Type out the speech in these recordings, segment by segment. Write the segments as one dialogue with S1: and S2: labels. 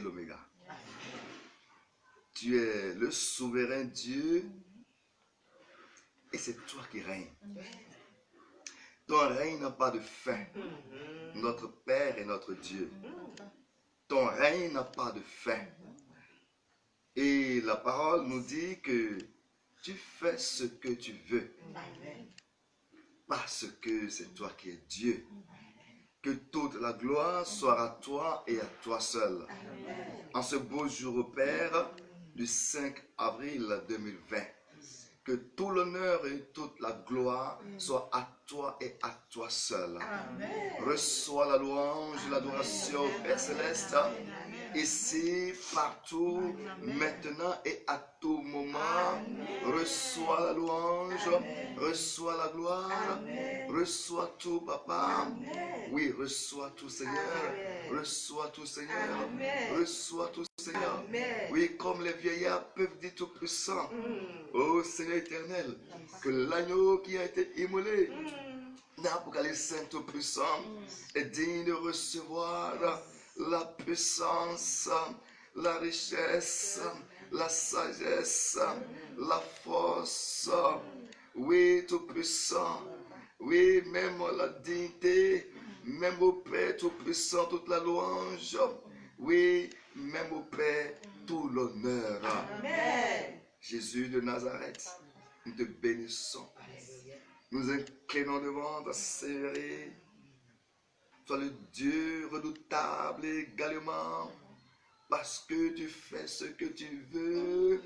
S1: l'oméga. Tu es le souverain Dieu et c'est toi qui règnes. Ton règne n'a pas de fin. Notre Père et notre Dieu. Ton règne n'a pas de fin. Et la parole nous dit que tu fais ce que tu veux. Parce que c'est toi qui es Dieu. Que toute la gloire soit à toi et à toi seul. En ce beau jour au Père du 5 avril 2020. Que tout l'honneur et toute la gloire soient à toi et à toi seul. Reçois la louange, l'adoration au Père Céleste. Ici, partout, maintenant et à tout moment. Reçois la louange, reçois la gloire, reçois tout, Papa. Oui, reçois tout, Seigneur. Reçois tout, Seigneur. Reçois tout, Seigneur. Oui, comme les vieillards peuvent dire tout puissant. Oh Seigneur éternel, que l'agneau qui a été immolé pour les saints tout puissants est digne de recevoir la puissance, la richesse, la sagesse, la force. Oui, tout puissant. Oui, même la dignité, même au Père tout puissant, toute la louange. Oui, même au Père tout l'honneur. Amen. Jésus de Nazareth, nous te bénissons. Nous inclinons devant ta série. Sois le Dieu redoutable également, parce que tu fais ce que tu veux.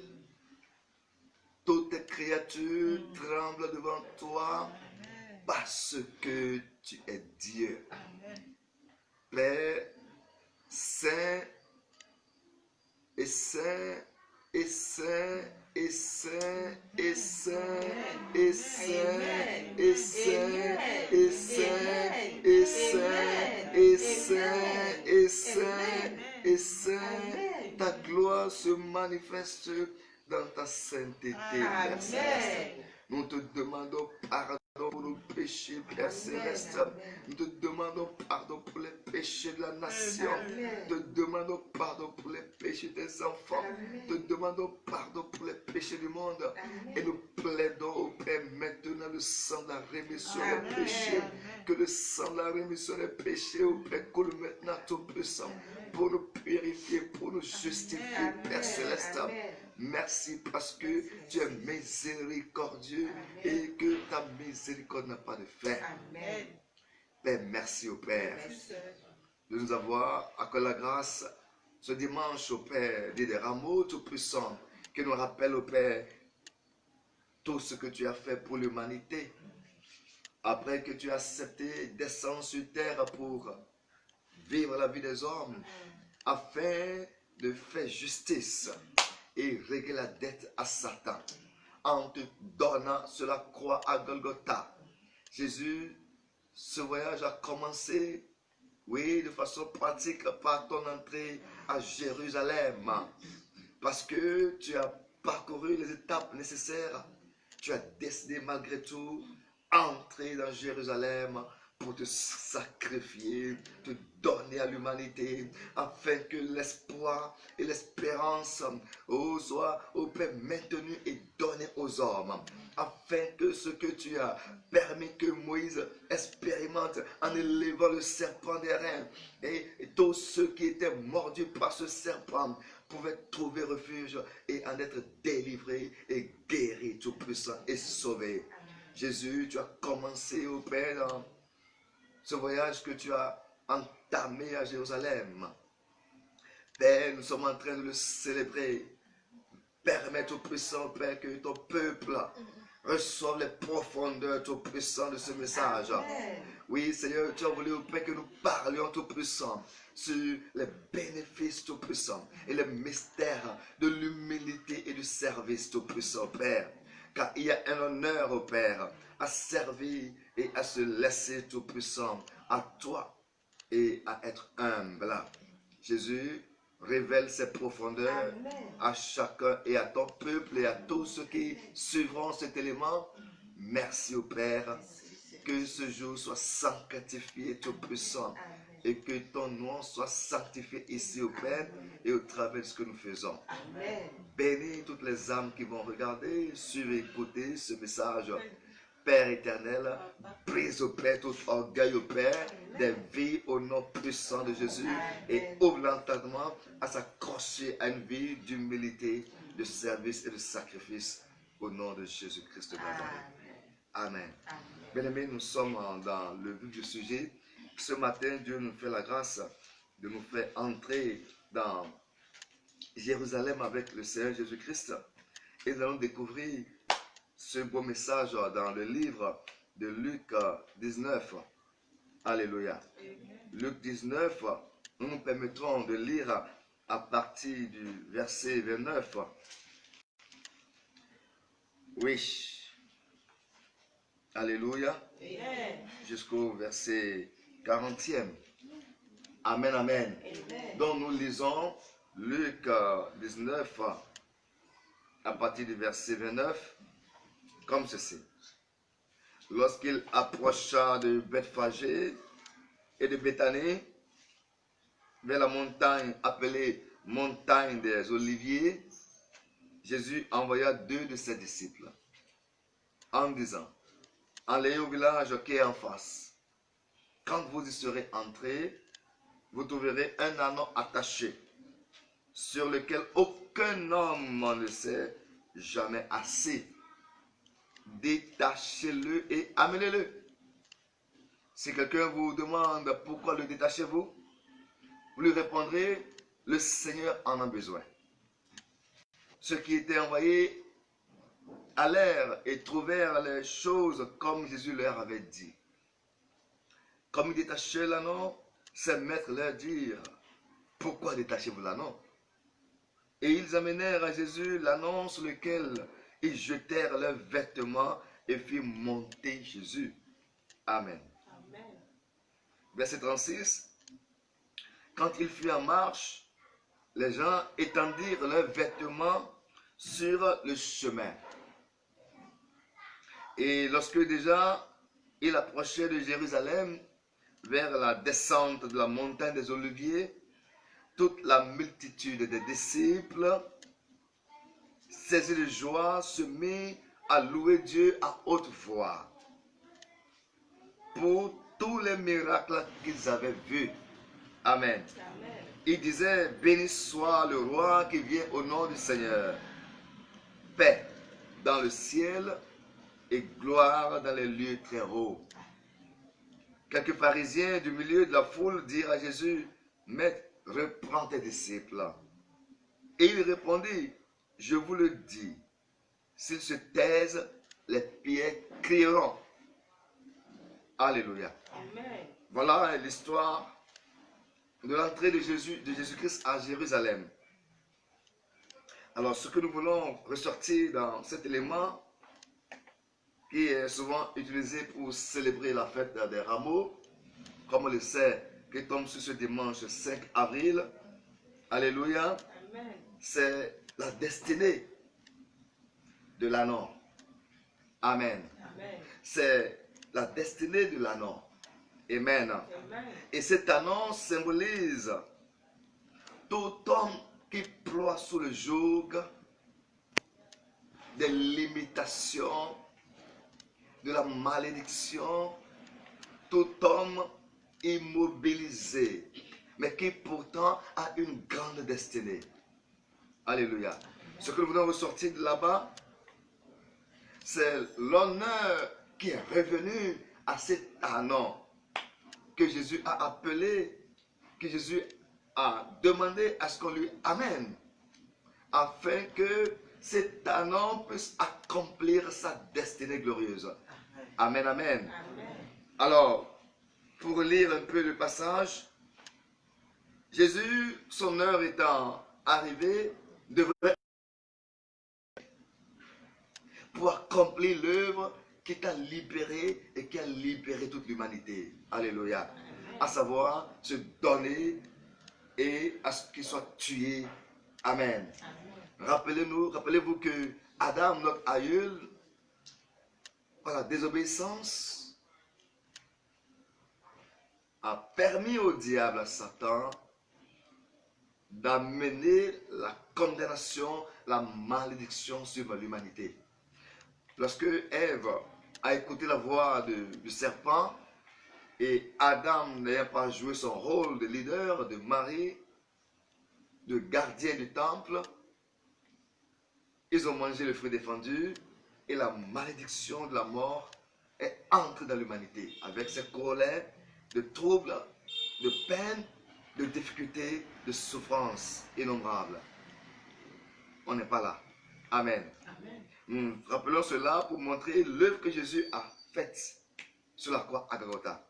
S1: Toutes tes créatures tremblent devant toi, parce que tu es Dieu. Père, saint et saint et saint et saint et saint et saint et saint et saint et saint et saint et saint et saint. Ta gloire se manifeste dans ta sainteté, Père Céleste. Nous te demandons pardon pour nos péchés, Père Céleste. Nous te demandons pardon pour les péchés de la nation. Nous te demandons pardon pour les péchés des enfants. Nous te demandons pardon pour les péchés du monde. Et nous plaidons au Père maintenant le sang de la rémission des péchés. Que le sang de la rémission des péchés au Père coule maintenant tout puissant pour nous purifier, pour nous justifier, Père Céleste. Merci parce que tu es miséricordieux et que ta miséricorde n'a pas de fin. Amen. Père, merci au Père de nous avoir accordé la grâce ce dimanche au Père des rameaux tout-puissants qui nous rappelle au Père tout ce que tu as fait pour l'humanité. Après que tu as accepté descendre sur terre pour vivre la vie des hommes afin de faire justice et régler la dette à Satan en te donnant sur la croix à Golgotha. Jésus, ce voyage a commencé, oui, de façon pratique par ton entrée à Jérusalem. Parce que tu as parcouru les étapes nécessaires, tu as décidé malgré tout entrer dans Jérusalem pour te sacrifier, te donner à l'humanité, afin que l'espoir et l'espérance soient au Père maintenus et donnés aux hommes, afin que ce que tu as permis que Moïse expérimente en élevant le serpent des reins, et tous ceux qui étaient mordus par ce serpent pouvaient trouver refuge et en être délivrés et guéris, tout puissant et sauvés. Jésus, tu as commencé au Père dans ce voyage que tu as entamé à Jérusalem. Père, nous sommes en train de le célébrer. Permets tout puissant, Père, que ton peuple reçoive les profondeurs tout puissant de ce message. Oui, Seigneur, tu as voulu, Père, que nous parlions tout puissant sur les bénéfices tout puissants et les mystères de l'humilité et du service tout puissant, Père. Car il y a un honneur au Père à servir et à se laisser tout puissant à toi et à être humble. Jésus, révèle ses profondeurs à chacun et à ton peuple et à tous ceux qui suivront cet élément. Merci au Père. Que ce jour soit sanctifié tout puissant et que ton nom soit sanctifié ici au Père et au travers de ce que nous faisons.
S2: Amen.
S1: Bénis toutes les âmes qui vont regarder, suivre et écouter ce message. Père éternel, brise au Père tout orgueil au Père des vies au nom puissant de Jésus et ouvre l'entendement à s'accrocher à une vie d'humilité, de service et de sacrifice au nom de Jésus-Christ de Nazareth. Amen. Bien-aimés, nous sommes dans le vif du sujet. Ce matin, Dieu nous fait la grâce de nous faire entrer dans Jérusalem avec le Seigneur Jésus-Christ. Et nous allons découvrir ce beau message dans le livre de Luc 19. Alléluia. Luc 19, nous nous permettrons de lire à partir du verset 29. Oui. Alléluia. Jusqu'au verset 40e. Amen, amen. Donc nous lisons Luc 19 à partir du verset 29 comme ceci. Lorsqu'il approcha de Bethphagée et de Béthanie, vers la montagne appelée montagne des Oliviers, Jésus envoya 2 de ses disciples en disant: allez au village qui est en face. Quand vous y serez entrés, vous trouverez un anneau attaché, sur lequel aucun homme ne s'est jamais assis. Détachez-le et amenez-le. Si quelqu'un vous demande pourquoi le détachez-vous, vous lui répondrez: le Seigneur en a besoin. Ceux qui étaient envoyés allèrent et trouvèrent les choses comme Jésus leur avait dit. Comme ils détachaient l'anneau, ses maîtres leur dirent: pourquoi détachez-vous l'anneau? Et ils amenèrent à Jésus l'anneau sur lequel ils jetèrent leurs vêtements et firent monter Jésus. Amen.
S2: Amen.
S1: Verset 36. Quand il fut en marche, les gens étendirent leurs vêtements sur le chemin. Et lorsque déjà il approchait de Jérusalem, vers la descente de la montagne des Oliviers, toute la multitude des disciples, saisis de joie, se mit à louer Dieu à haute voix pour tous les miracles qu'ils avaient vus. Amen.
S2: Amen.
S1: Ils disaient: béni soit le roi qui vient au nom du Seigneur. Paix dans le ciel et gloire dans les lieux très hauts. Quelques pharisiens du milieu de la foule dirent à Jésus: Maître, reprends tes disciples. Et il répondit: je vous le dis, s'ils se taisent, les pierres crieront. Alléluia.
S2: Amen.
S1: Voilà l'histoire de l'entrée de Jésus-Christ à Jérusalem. Alors, ce que nous voulons ressortir dans cet élément, qui est souvent utilisé pour célébrer la fête des rameaux, comme on le sait, qui tombe sur ce dimanche 5 avril. Alléluia.
S2: Amen.
S1: C'est la destinée de l'anneau. Amen.
S2: Amen.
S1: C'est la destinée de l'anneau. Amen.
S2: Amen.
S1: Et cet anneau symbolise tout homme qui ploie sous le joug des limitations, de la malédiction, tout homme immobilisé, mais qui pourtant a une grande destinée. Alléluia. Ce que nous voulons ressortir de là-bas, c'est l'honneur qui est revenu à cet anneau que Jésus a appelé, que Jésus a demandé à ce qu'on lui amène, afin que cet anneau puisse accomplir sa destinée glorieuse. Amen, amen.
S2: Amen.
S1: Alors, pour lire un peu le passage, Jésus, son heure étant arrivée, devrait pour accomplir l'œuvre qui t'a libéré et qui a libéré toute l'humanité. Alléluia. À savoir, se donner et à ce qu'il soit tué. Amen. Rappelez-vous que Adam, notre aïeul, par la désobéissance, a permis au diable, à Satan, d'amener la condamnation, la malédiction sur l'humanité. Lorsque Ève a écouté la voix du serpent et Adam n'ayant pas joué son rôle de leader, de mari, de gardien du temple, ils ont mangé le fruit défendu et la malédiction de la mort est entrée dans l'humanité avec ses corollaires de troubles, de peines, de difficultés, de souffrances innombrables. On n'est pas là. Amen. Nous rappelons cela pour montrer l'œuvre que Jésus a faite sur la croix à Golgotha.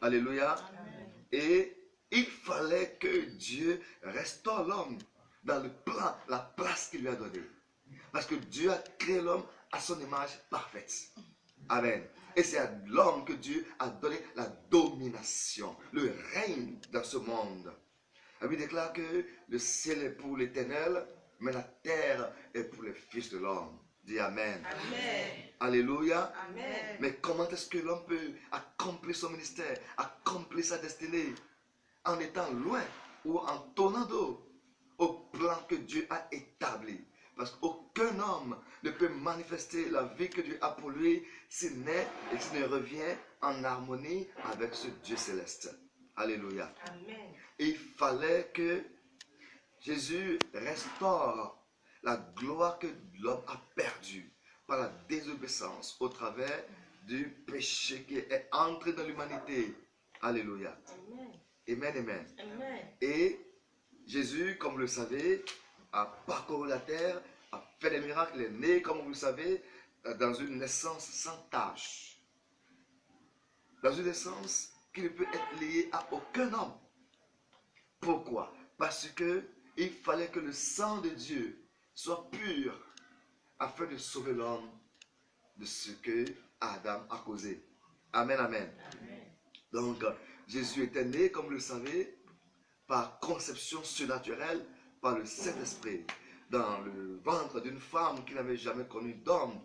S1: Alléluia. Amen. Et il fallait que Dieu restaure l'homme dans le plan, la place qu'il lui a donnée. Parce que Dieu a créé l'homme à son image parfaite. Amen. Et c'est à l'homme que Dieu a donné la domination, le règne dans ce monde. La Bible déclare que le ciel est pour l'Éternel, mais la terre est pour les fils de l'homme. Dis Amen. Amen. Alléluia. Amen. Mais comment est-ce que l'homme peut accomplir son ministère, accomplir sa destinée, en étant loin ou en tournant dos au plan que Dieu a établi? Parce qu'aucun homme ne peut manifester la vie que Dieu a pour lui s'il naît et s'il ne revient en harmonie avec ce Dieu céleste. Alléluia. Amen. Et il fallait que Jésus restaure la gloire que l'homme a perdue par la désobéissance au travers du péché qui est entré dans l'humanité. Alléluia. Amen. Amen. Amen. Et Jésus, comme vous le savez, a parcouru la terre, a fait des miracles, il est né, comme vous le savez, dans une naissance sans tache. Dans une naissance qui ne peut être liée à aucun homme. Pourquoi? Parce que il fallait que le sang de Dieu soit pur afin de sauver l'homme de ce que Adam a causé. Amen, amen. Amen. Donc, Jésus était né, comme vous le savez, par conception surnaturelle, par le Saint-Esprit, dans le ventre d'une femme qui n'avait jamais connu d'homme,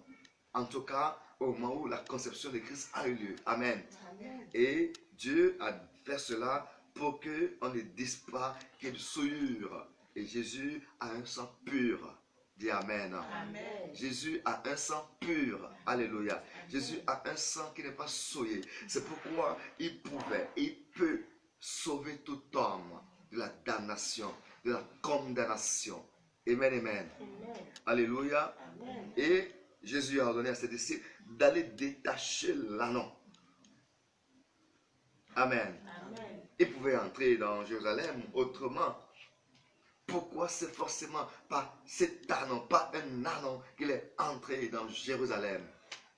S1: en tout cas au moment où la conception de Christ a eu lieu. Amen. Amen. Et Dieu a fait cela pour qu'on ne dise pas qu'il y ait de souillure. Et Jésus a un sang pur. Dis Amen. Amen. Jésus a un sang pur. Alléluia. Amen. Jésus a un sang qui n'est pas souillé. C'est pourquoi il pouvait, il peut sauver tout homme de la damnation, de la condamnation. Amen, amen. Amen. Alléluia. Amen. Et Jésus a ordonné à ses disciples d'aller détacher l'anneau. Amen. Amen. Il pouvait entrer dans Jérusalem autrement. Pourquoi c'est forcément pas cet anneau, pas un anneau qu'il est entré dans Jérusalem?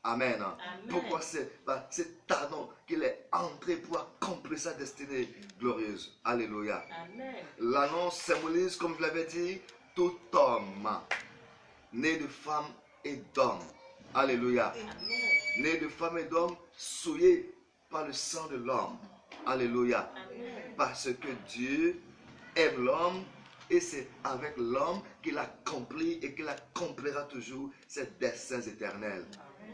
S1: Amen. Amen. Pourquoi c'est pas cet anneau qu'il est entré pour accomplir sa destinée glorieuse? Alléluia. L'anneau symbolise, comme je l'avais dit, tout homme né de femme et d'homme. Alléluia. Amen. Né de femme et d'homme, souillé par le sang de l'homme. Alléluia. Amen. Parce que Dieu aime l'homme et c'est avec l'homme qu'il accomplit et qu'il accomplira toujours ses desseins éternels.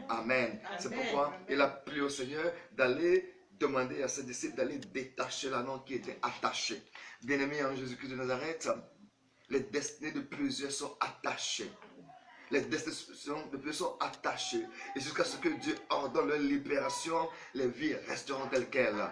S1: Amen. Amen. C'est pourquoi il a plu au Seigneur d'aller demander à ses disciples d'aller détacher l'anneau qui était attaché. Bien-aimés en Jésus-Christ de Nazareth, les destinées de plusieurs sont attachées. Les destinations de plusieurs sont attachées. Et jusqu'à ce que Dieu ordonne leur libération, les vies resteront telles quelles.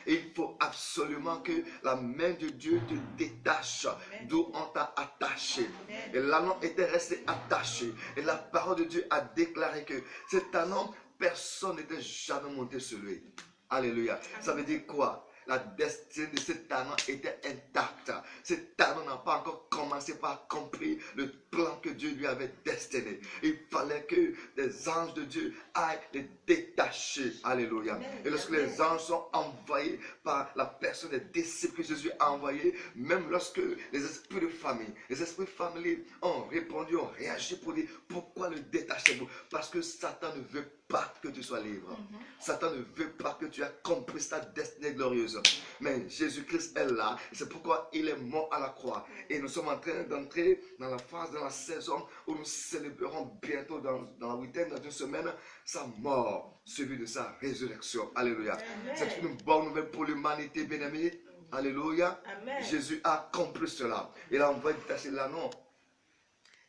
S1: Et il faut absolument que la main de Dieu te détache d'où on t'a attaché. Et l'anneau était resté attaché. Et la parole de Dieu a déclaré que cet anneau, personne n'était jamais monté sur lui. Alléluia. Ça veut dire quoi? La destinée de cet anneau était intacte. Cet anneau n'a pas encore commencé par accomplir le plan que Dieu lui avait destiné. Il fallait que les anges de Dieu aillent les détacher. Alléluia. Et lorsque les anges sont envoyés par la personne des disciples que Jésus a envoyés, même lorsque les esprits de famille, les esprits familiers ont répondu, ont réagi pour dire pourquoi le détachez-vous? Parce que Satan ne veut pas que tu sois libre. Satan ne veut pas que tu accomplisses ta destinée glorieuse. Mais Jésus-Christ est là. C'est pourquoi il est mort à la croix. Et nous sommes en train d'entrer dans la phase, dans la saison où nous célébrerons bientôt dans la week-end, dans une semaine, sa mort, suivie de sa résurrection. Alléluia. C'est une bonne nouvelle pour l'humanité, bien-aimée. Alléluia. Amen. Jésus a accompli cela. Il a envoyé détacher l'anneau.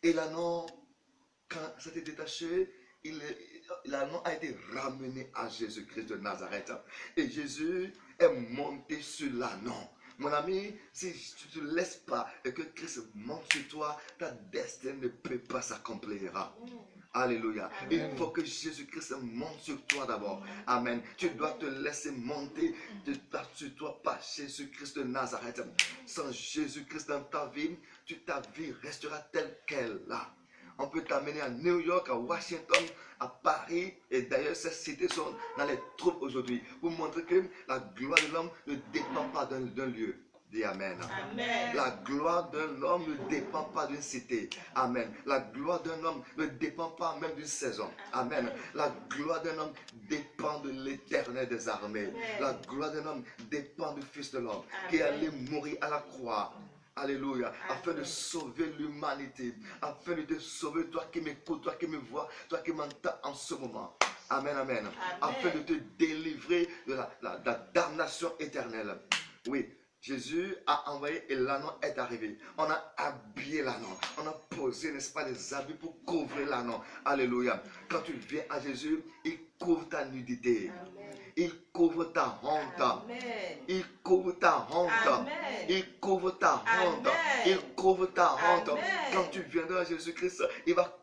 S1: Et l'anneau, quand c'était détaché, l'anneau a été ramené à Jésus-Christ de Nazareth. Et Jésus est monté sur l'anneau. Mon ami, si tu ne te laisses pas et que Christ monte sur toi, ta destinée ne peut pas s'accomplir. Alléluia. Amen. Il faut que Jésus-Christ monte sur toi d'abord. Amen. Tu dois te laisser monter sur toi par Jésus-Christ de Nazareth. Sans Jésus-Christ dans ta vie restera telle qu'elle là. On peut t'amener à New York, à Washington, à Paris, et d'ailleurs ces cités sont dans les troubles aujourd'hui, pour montrer que la gloire de l'homme ne dépend pas d'un lieu. Dis Amen. Amen. La gloire d'un homme ne dépend pas d'une cité. Amen. La gloire d'un homme ne dépend pas même d'une saison. Amen. La gloire d'un homme dépend de l'Éternel des armées. Amen. La gloire d'un homme dépend du Fils de l'homme qui est allé mourir à la croix. Alléluia. Afin de sauver l'humanité. Afin de te sauver, toi qui m'écoutes, toi qui me vois, toi qui m'entends en ce moment. Amen, amen. Afin de te délivrer de la damnation éternelle. Oui. Jésus a envoyé et l'anneau est arrivé. On a habillé l'anneau. On a posé, n'est-ce pas, des habits pour couvrir l'anneau. Alléluia. Quand tu viens à Jésus, il couvre ta nudité. Amen. Il couvre ta honte. Amen. Il couvre ta honte. Amen. Il couvre ta honte. Amen. Il couvre ta honte. Amen. Quand tu viendras à Jésus-Christ, il va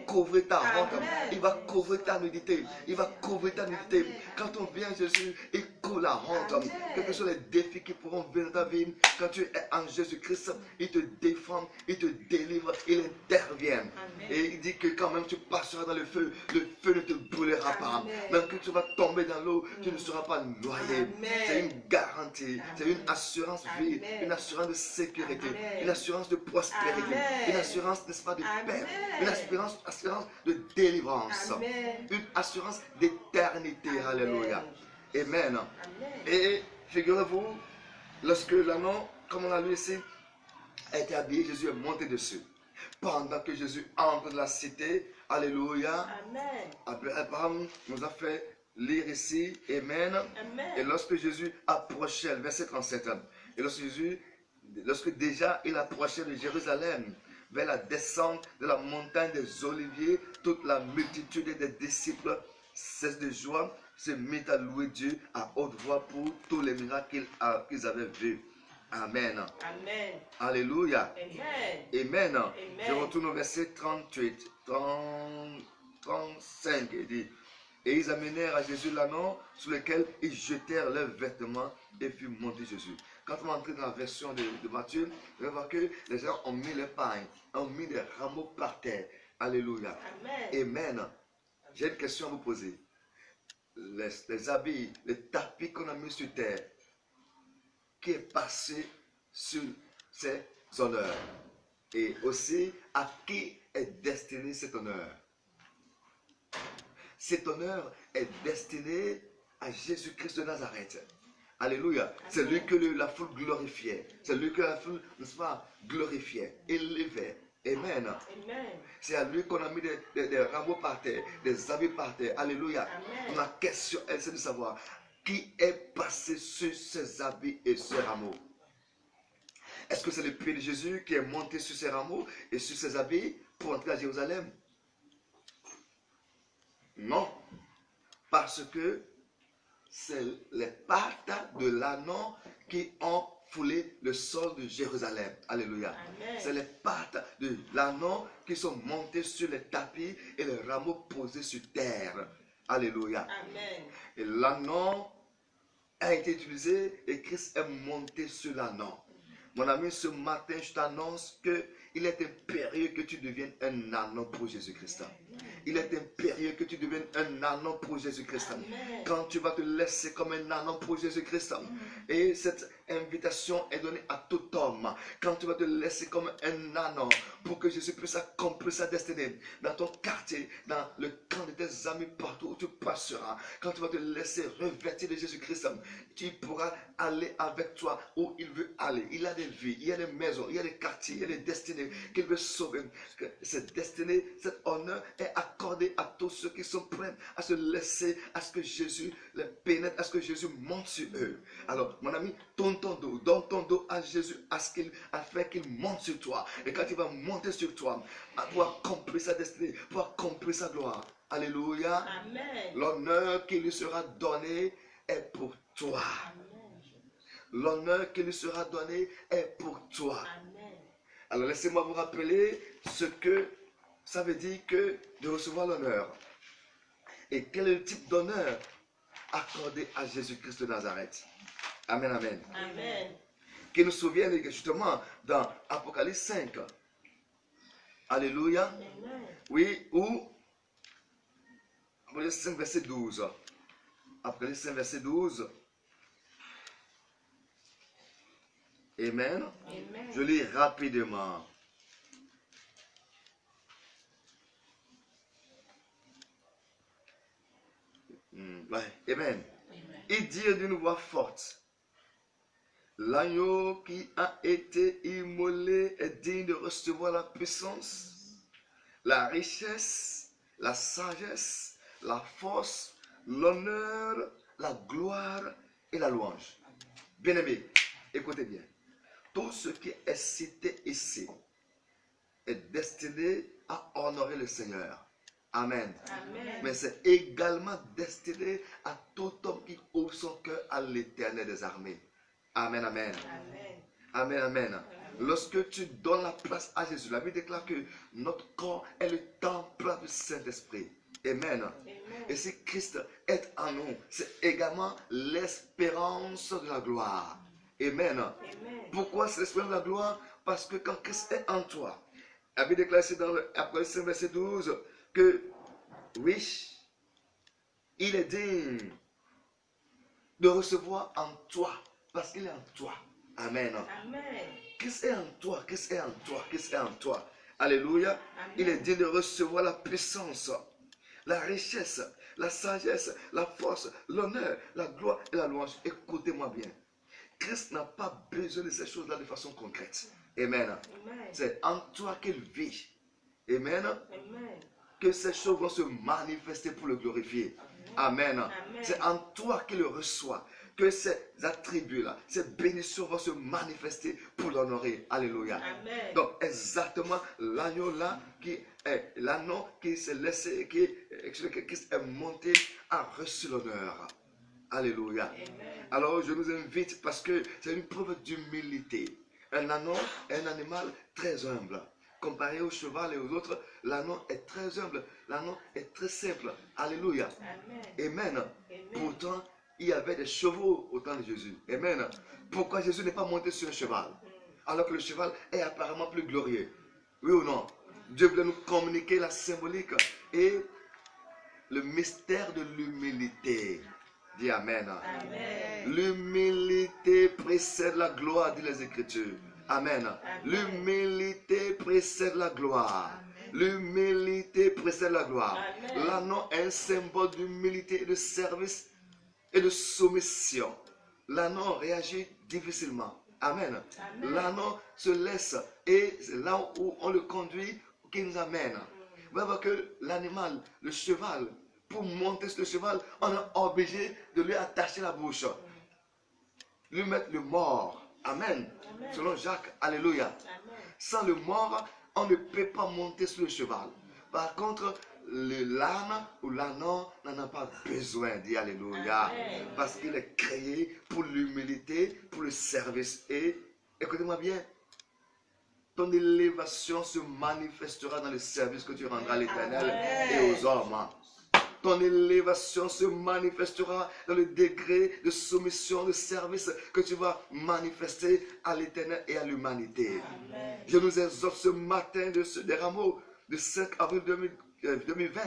S1: couvrir ta honte. Il va couvrir ta nudité. Il va couvrir ta nudité. Quand on vient à Jésus, il couvre la honte. Quels que soient les défis qui pourront venir dans ta vie, quand tu es en Jésus-Christ, il te défend, il te délivre, il intervient. Amen. Et il dit que quand même tu passeras dans le feu ne te brûlera pas. Même que tu vas tomber dans l'eau, tu ne seras pas noyé. C'est une garantie, c'est une assurance vie, une assurance de sécurité, une assurance de prospérité, une assurance, n'est-ce pas, de paix, une assurance de délivrance. Amen. Une assurance d'éternité. Alléluia. Amen. Amen. Et figurez-vous, lorsque l'anneau, comme on l'a lu ici, a été habillé, Jésus est monté dessus. Pendant que Jésus entre dans la cité, alléluia, Amen. Abraham nous a fait lire ici, Amen. Amen. Et lorsque Jésus approchait, le verset 37, et lorsque déjà il approchait de Jérusalem, vers la descente de la montagne des Oliviers, toute la multitude des disciples, cesse de joie, se mit à louer Dieu à haute voix pour tous les miracles qu'ils avaient vus. Amen. Amen. Alléluia. Amen. Amen. Amen. Je retourne au verset 38, 35. Il dit, et ils amenèrent à Jésus l'anneau sur lequel ils jetèrent leurs vêtements et furent montés Jésus. Quand on entre dans la version de Matthieu, on va voir que les gens ont mis les pains, ont mis des rameaux par terre. Alléluia. Amen. Amen. J'ai une question à vous poser. Les habits, les tapis qu'on a mis sur terre, qui est passé sur ces honneurs? Et aussi, à qui est destiné cet honneur? Cet honneur est destiné à Jésus-Christ de Nazareth. Alléluia. C'est lui que la foule glorifiait. C'est lui que la foule, n'est-ce pas, glorifiait, élevait. Amen. Amen. C'est à lui qu'on a mis des rameaux par terre, des habits par terre. Alléluia. Amen. La question, c'est de savoir qui est passé sur ces habits et ces rameaux. Est-ce que c'est le pied de Jésus qui est monté sur ces rameaux et sur ces habits pour entrer à Jérusalem? Non. Parce que c'est les pattes de l'anneau qui ont foulé le sol de Jérusalem. Alléluia. C'est les pattes de l'anneau qui sont montées sur les tapis et les rameaux posés sur terre. Alléluia. Amen. Et l'anneau a été utilisé et Christ est monté sur l'anneau. Mon ami, ce matin, je t'annonce qu'il est impérieux que tu deviennes un anneau pour Jésus-Christ. Il est impérieux que tu deviennes un ânon pour Jésus-Christ. Quand tu vas te laisser comme un ânon pour Jésus-Christ. Et cette invitation est donnée à tout homme. Quand tu vas te laisser comme un ânon pour que Jésus puisse accomplir sa destinée dans ton quartier, dans le camp de tes amis, partout où tu passeras. Quand tu vas te laisser revêtir de Jésus-Christ, tu pourras aller avec toi où il veut aller. Il a des vies, il y a des maisons, il y a des quartiers, il y a des destinées qu'il veut sauver. Cette destinée, cet honneur est accordé à tous ceux qui sont prêts à se laisser, à ce que Jésus les pénètre, à ce que Jésus monte sur eux. Alors, mon ami, donne ton dos à Jésus afin qu'il monte sur toi. Et quand il va monter sur toi, pour accomplir sa destinée, pour accomplir sa gloire. Alléluia. L'honneur qui lui sera donné est pour toi. L'honneur qui lui sera donné est pour toi. Alors laissez-moi vous rappeler ce que ça veut dire que de recevoir l'honneur. Et quel est le type d'honneur accordé à Jésus-Christ de Nazareth. Amen, amen.
S2: Amen.
S1: Qui nous souviennent justement dans Apocalypse 5. Alléluia.
S2: Amen.
S1: Oui, ou Apocalypse 5, verset 12. Apocalypse 5, verset 12. Amen.
S2: Amen.
S1: Je lis rapidement. Ouais. Amen. Il dit d'une voix forte, l'agneau qui a été immolé est digne de recevoir la puissance, la richesse, la sagesse, la force, l'honneur, la gloire et la louange. Bien-aimés, écoutez bien. Tout ce qui est cité ici est destiné à honorer le Seigneur. Amen.
S2: Amen.
S1: Mais c'est également destiné à tout homme qui ouvre son cœur à l'Éternel des armées. Amen, amen.
S2: Amen.
S1: Amen, amen. Lorsque tu donnes la place à Jésus, la Bible déclare que notre corps est le temple du Saint-Esprit. Amen.
S2: Amen.
S1: Et si Christ est en nous, c'est également l'espérance de la gloire. Amen.
S2: Amen.
S1: Pourquoi c'est l'espérance de la gloire? Parce que quand Christ est en toi, la Bible déclare ici dans Apocalypse 5, verset 12, que oui, il est digne de recevoir en toi, parce qu'il est en toi. Amen.
S2: Amen.
S1: Christ est en toi, Christ est en toi, Christ est en toi. Alléluia.
S2: Amen.
S1: Il est digne de recevoir la puissance, la richesse, la sagesse, la force, l'honneur, la gloire et la louange. Écoutez-moi bien. Christ n'a pas besoin de ces choses-là de façon concrète. Amen.
S2: Amen.
S1: C'est en toi qu'il vit. Amen.
S2: Amen.
S1: Que ces choses vont se manifester pour le glorifier. Amen.
S2: Amen.
S1: C'est en toi qu'il le reçoit. Que ces attributs-là, ces bénédictions vont se manifester pour l'honorer. Alléluia.
S2: Amen.
S1: Donc, exactement, l'agneau-là, qui est l'agneau qui s'est laissé, qui est monté, a reçu l'honneur. Alléluia.
S2: Amen.
S1: Alors, je nous invite parce que c'est une preuve d'humilité. Un agneau est un animal très humble. Comparé au cheval et aux autres, l'agneau est très humble. L'agneau est très simple. Alléluia.
S2: Amen.
S1: Amen.
S2: Amen.
S1: Pourtant, il y avait des chevaux au temps de Jésus. Amen. Pourquoi Jésus n'est pas monté sur un cheval? Alors que le cheval est apparemment plus glorieux. Oui ou non? Dieu voulait nous communiquer la symbolique et le mystère de l'humilité. Dis Amen.
S2: Amen.
S1: L'humilité précède la gloire, dit les Écritures. Amen. L'humilité précède la gloire. L'humilité précède la gloire.
S2: Amen.
S1: L'agneau est un symbole d'humilité et de service et de soumission. L'agneau réagit difficilement. Amen.
S2: Amen.
S1: L'agneau se laisse et c'est là où on le conduit qui nous amène. Vous allez voir que l'animal, le cheval, pour monter sur le cheval, on est obligé de lui attacher la bouche. Lui mettre le mort. Amen.
S2: Amen.
S1: Selon Jacques, alléluia.
S2: Amen.
S1: Sans le mort, on ne peut pas monter sur le cheval. Par contre, l'âne ou l'agneau n'en a pas besoin, dit alléluia.
S2: Amen.
S1: Parce qu'il est créé pour l'humilité, pour le service. Et, écoutez-moi bien, ton élévation se manifestera dans le service que tu rendras à l'Éternel et aux hommes. Ton élévation se manifestera dans le degré de soumission, de service que tu vas manifester à l'Éternel et à l'humanité. Je nous exhorte ce matin des rameaux du 5 avril 2020,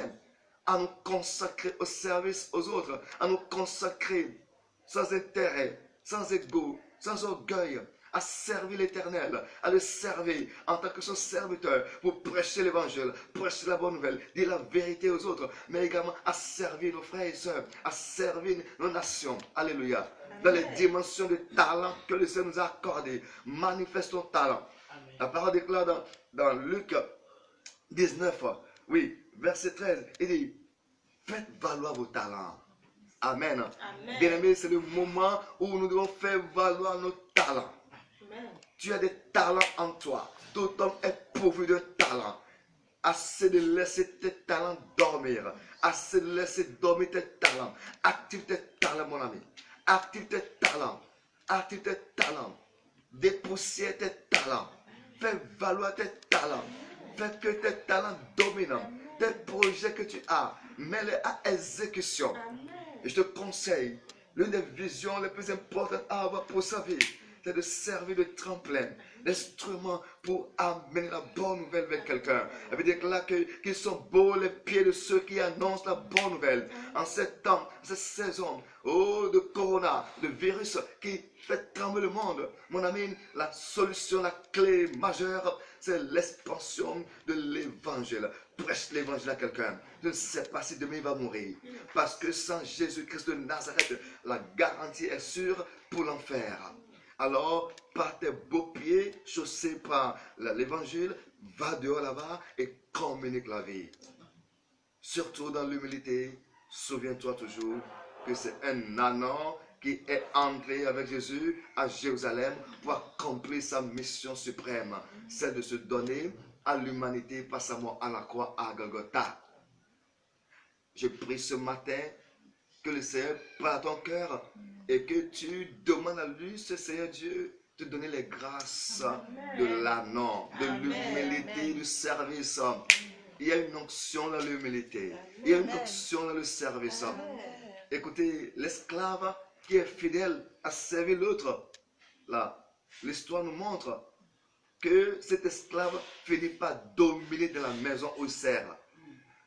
S1: à nous consacrer au service aux autres, à nous consacrer sans intérêt, sans ego, sans orgueil, à servir l'Éternel, à le servir en tant que son serviteur pour prêcher l'évangile, prêcher la bonne nouvelle, dire la vérité aux autres, mais également à servir nos frères et sœurs, à servir nos nations. Alléluia. Dans les dimensions de talent que le Seigneur nous a accordé, manifeste ton talent. La parole déclare dans Luc 19, oui, verset 13, il dit, faites valoir vos talents. Amen. Bien-aimé, c'est le moment où nous devons faire valoir nos talents. Amen. Tu as des talents en toi. Tout homme est pourvu d'un talent. Assez de laisser tes talents dormir. Assez de laisser dormir tes talents. Active tes talents, mon ami. Active tes talents. Active tes talents. Dépoussière tes talents. Fais valoir tes talents. Fais que tes talents dominent. Tes projets que tu as, mets-les à exécution. Et je te conseille, l'une des visions les plus importantes à avoir pour sa vie, c'est de servir de tremplin, d'instrument pour amener la bonne nouvelle vers quelqu'un. Elle veut dire là qu'ils sont beaux les pieds de ceux qui annoncent la bonne nouvelle. En ces temps, cette saison, de corona, de virus qui fait trembler le monde. Mon ami, la solution, la clé majeure, c'est l'expansion de l'évangile. Prêche l'évangile à quelqu'un. Je ne sais pas si demain il va mourir. Parce que sans Jésus-Christ de Nazareth, la garantie est sûre pour l'enfer. Alors, par tes beaux pieds, chaussés par l'évangile, va dehors là-bas et communique la vie. Surtout dans l'humilité, souviens-toi toujours que c'est un ânon qui est entré avec Jésus à Jérusalem pour accomplir sa mission suprême, celle de se donner à l'humanité face à moi à la croix à Golgotha. Je prie ce matin que le Seigneur parle à ton cœur et que tu demandes à lui, ce Seigneur Dieu, de donner les grâces de l'ânon, de l'humilité, du service. Il y a une onction dans l'humilité. Il y a une onction dans le service. Écoutez, l'esclave qui est fidèle à servir l'autre, là, l'histoire nous montre que cet esclave finit par dominer dans la maison où il sert.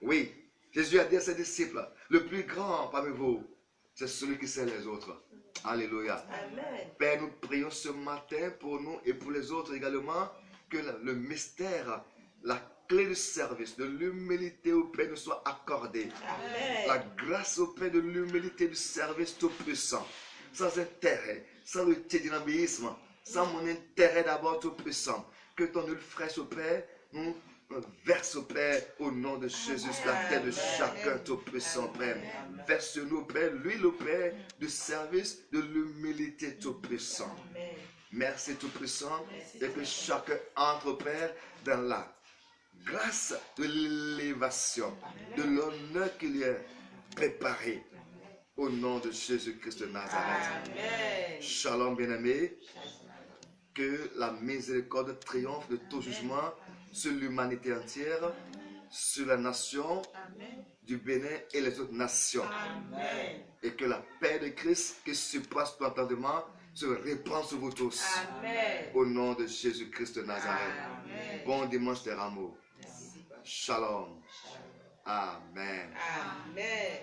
S1: Oui, Jésus a dit à ses disciples, le plus grand parmi vous, c'est celui qui sert les autres. Alléluia. Amen. Père, nous prions ce matin pour nous et pour les autres également, que le mystère, la clé du service, de l'humilité au Père nous soit accordée. Amen. La grâce au Père de l'humilité du service tout-puissant, sans intérêt, sans le dynamisme, sans mon intérêt d'abord tout-puissant. Que ton huile fraîche au Père nous verse au Père au nom de Jésus sur la tête de chacun tout-puissant Père. Verse-nous Père, l'huile au Père du service de l'humilité tout-puissant. Merci tout-puissant et que chacun entre Père dans la grâce de l'élévation, de l'honneur qu'il y a préparé au nom de Jésus-Christ de Nazareth. Amen. Shalom bien-aimé, que la miséricorde triomphe de tout jugement sur l'humanité entière, sur la nation du Bénin et les autres nations. Amen. Et que la paix de Christ qui surpasse tout entendement se répand sur vous tous. Amen. Au nom de Jésus-Christ de Nazareth. Amen. Bon dimanche des rameaux. Shalom. Amen. Amen.